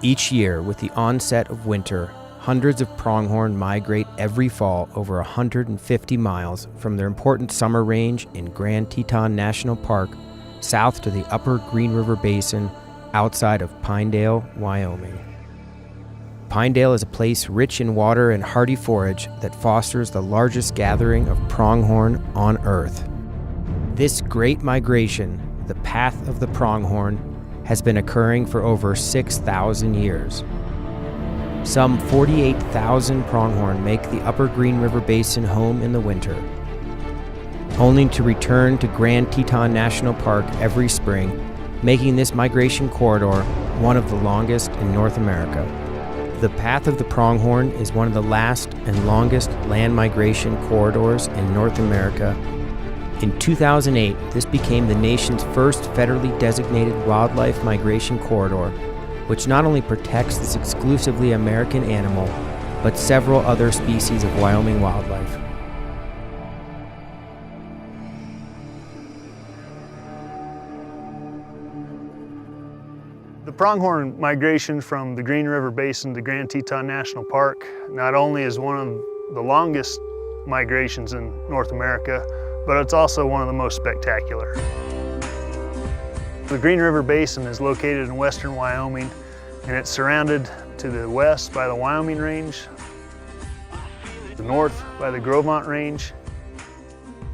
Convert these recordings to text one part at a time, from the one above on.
Each year, with the onset of winter, hundreds of pronghorn migrate every fall over 150 miles from their important summer range in Grand Teton National Park south to the upper Green River Basin outside of Pinedale, Wyoming. Pinedale is a place rich in water and hardy forage that fosters the largest gathering of pronghorn on Earth. This great migration, the path of the pronghorn, has been occurring for over 6,000 years. Some 48,000 pronghorn make the upper Green River Basin home in the winter, only to return to Grand Teton National Park every spring, making this migration corridor one of the longest in North America. The path of the pronghorn is one of the last and longest land migration corridors in North America. In 2008, this became the nation's first federally designated wildlife migration corridor, which not only protects this exclusively American animal, but several other species of Wyoming wildlife. The pronghorn migration from the Green River Basin to Grand Teton National Park not only is one of the longest migrations in North America, but it's also one of the most spectacular. The Green River Basin is located in western Wyoming, and it's surrounded to the west by the Wyoming Range, the north by the Grovemont Range,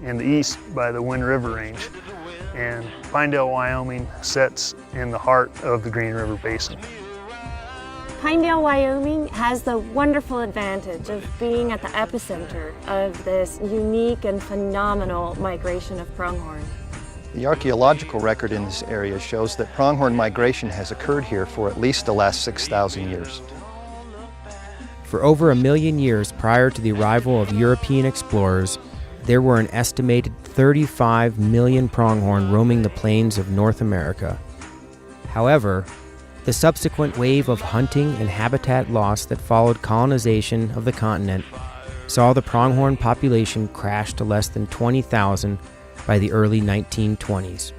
and the east by the Wind River Range. And Pinedale, Wyoming sits in the heart of the Green River Basin. Pinedale, Wyoming has the wonderful advantage of being at the epicenter of this unique and phenomenal migration of pronghorn. The archaeological record in this area shows that pronghorn migration has occurred here for at least the last 6,000 years. For over 1 million years prior to the arrival of European explorers, there were an estimated 35 million pronghorn roaming the plains of North America. However, the subsequent wave of hunting and habitat loss that followed colonization of the continent saw the pronghorn population crash to less than 20,000 by the early 1920s.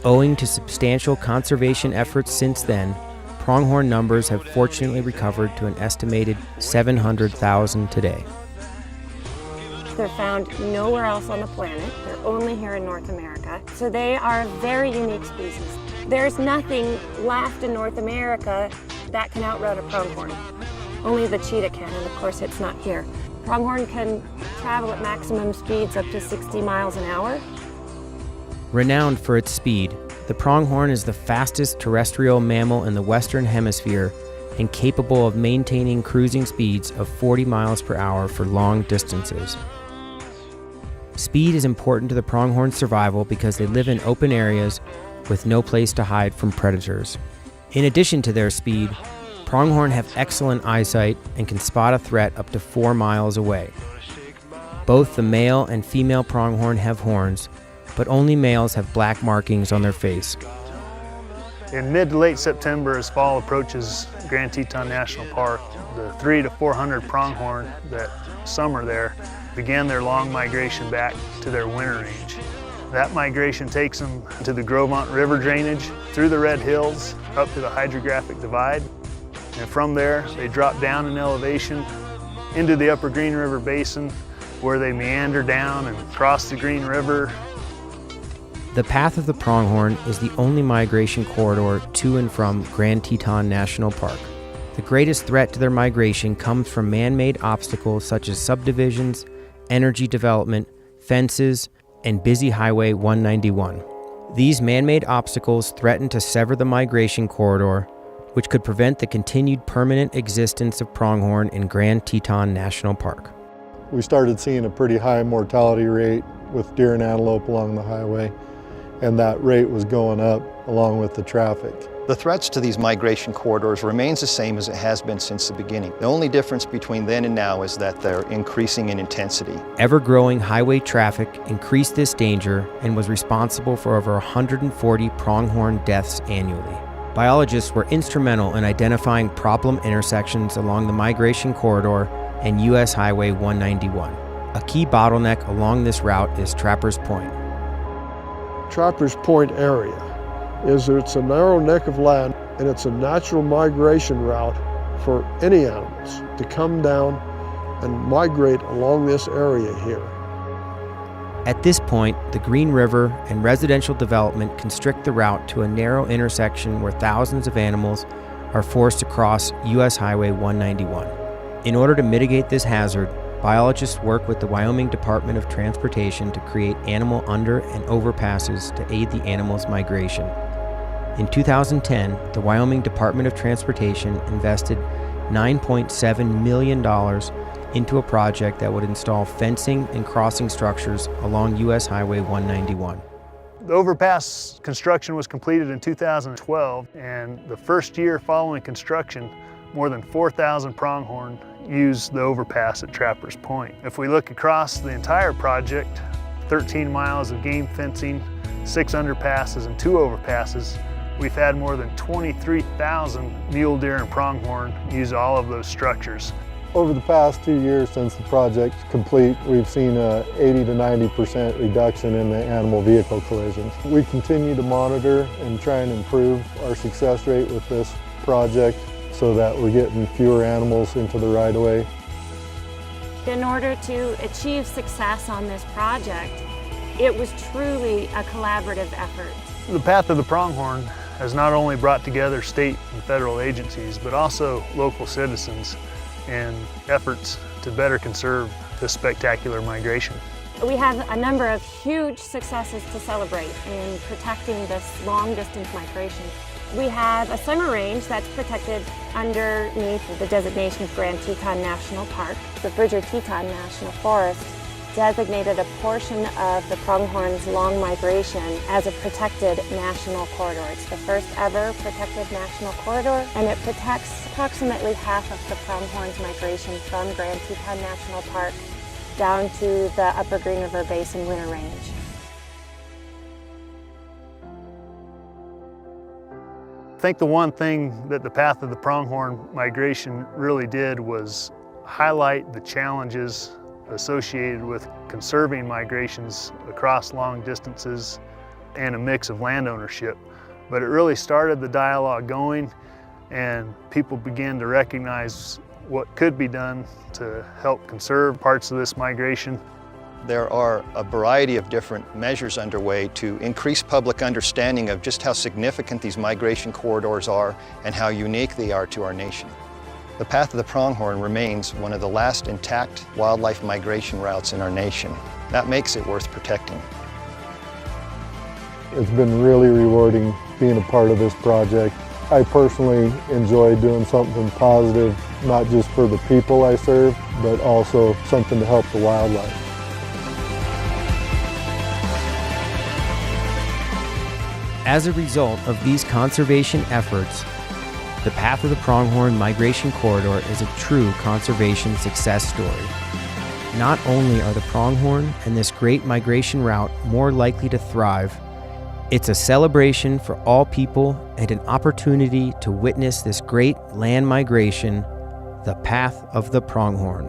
Owing to substantial conservation efforts since then, pronghorn numbers have fortunately recovered to an estimated 700,000 today. They're found nowhere else on the planet. They're only here in North America. So they are a very unique species. There's nothing left in North America that can outrun a pronghorn. Only the cheetah can, and of course it's not here. Pronghorn can travel at maximum speeds up to 60 miles an hour. Renowned for its speed, the pronghorn is the fastest terrestrial mammal in the Western Hemisphere and capable of maintaining cruising speeds of 40 miles per hour for long distances. Speed is important to the pronghorn's survival because they live in open areas with no place to hide from predators. In addition to their speed, pronghorn have excellent eyesight and can spot a threat up to 4 miles away. Both the male and female pronghorn have horns, but only males have black markings on their face. In mid to late September, as fall approaches Grand Teton National Park, the 300 to 400 pronghorn that summer there began their long migration back to their winter range. That migration takes them to the Grovemont River drainage, through the Red Hills, up to the hydrographic divide. And from there, they drop down in elevation into the upper Green River Basin, where they meander down and cross the Green River. The path of the pronghorn is the only migration corridor to and from Grand Teton National Park. The greatest threat to their migration comes from man-made obstacles such as subdivisions, energy development, fences, and busy Highway 191. These man-made obstacles threaten to sever the migration corridor, which could prevent the continued permanent existence of pronghorn in Grand Teton National Park. We started seeing a pretty high mortality rate with deer and antelope along the highway, and that rate was going up along with the traffic. The threats to these migration corridors remains the same as it has been since the beginning. The only difference between then and now is that they're increasing in intensity. Ever-growing highway traffic increased this danger and was responsible for over 140 pronghorn deaths annually. Biologists were instrumental in identifying problem intersections along the migration corridor and U.S. Highway 191. A key bottleneck along this route is Trappers Point. Trappers Point area it's a narrow neck of land. and it's a natural migration route for any animals to come down and migrate along this area here. At this point, the Green River and residential development constrict the route to a narrow intersection where thousands of animals are forced to cross U.S. Highway 191. In order to mitigate this hazard, biologists work with the Wyoming Department of Transportation to create animal under and overpasses to aid the animals' migration. In 2010, the Wyoming Department of Transportation invested $9.7 million into a project that would install fencing and crossing structures along U.S. Highway 191. The overpass construction was completed in 2012, and the first year following construction, more than 4,000 pronghorn used the overpass at Trappers Point. If we look across the entire project, 13 miles of game fencing, 6 underpasses and 2 overpasses, we've had more than 23,000 mule deer and pronghorn use all of those structures. Over the past 2 years since the project's complete, we've seen a 80 to 90% reduction in the animal vehicle collisions. We continue to monitor and try and improve our success rate with this project so that we're getting fewer animals into the right-of-way. In order to achieve success on this project, it was truly a collaborative effort. The Path of the Pronghorn has not only brought together state and federal agencies, but also local citizens in efforts to better conserve this spectacular migration. We have a number of huge successes to celebrate in protecting this long-distance migration. We have a summer range that's protected underneath the designation of Grand Teton National Park. The Bridger-Teton National Forest designated a portion of the pronghorn's long migration as a protected national corridor. It's the first ever protected national corridor, and it protects approximately half of the pronghorn's migration from Grand Teton National Park down to the Upper Green River Basin Winter Range. I think the one thing that the Path of the Pronghorn migration really did was highlight the challenges associated with conserving migrations across long distances and a mix of land ownership. But it really started the dialogue going, and people began to recognize what could be done to help conserve parts of this migration. There are a variety of different measures underway to increase public understanding of just how significant these migration corridors are and how unique they are to our nation. The Path of the Pronghorn remains one of the last intact wildlife migration routes in our nation. That makes it worth protecting. It's been really rewarding being a part of this project. I personally enjoy doing something positive, not just for the people I serve, but also something to help the wildlife. As a result of these conservation efforts, the Path of the Pronghorn Migration Corridor is a true conservation success story. Not only are the pronghorn and this great migration route more likely to thrive, it's a celebration for all people and an opportunity to witness this great land migration, the Path of the Pronghorn.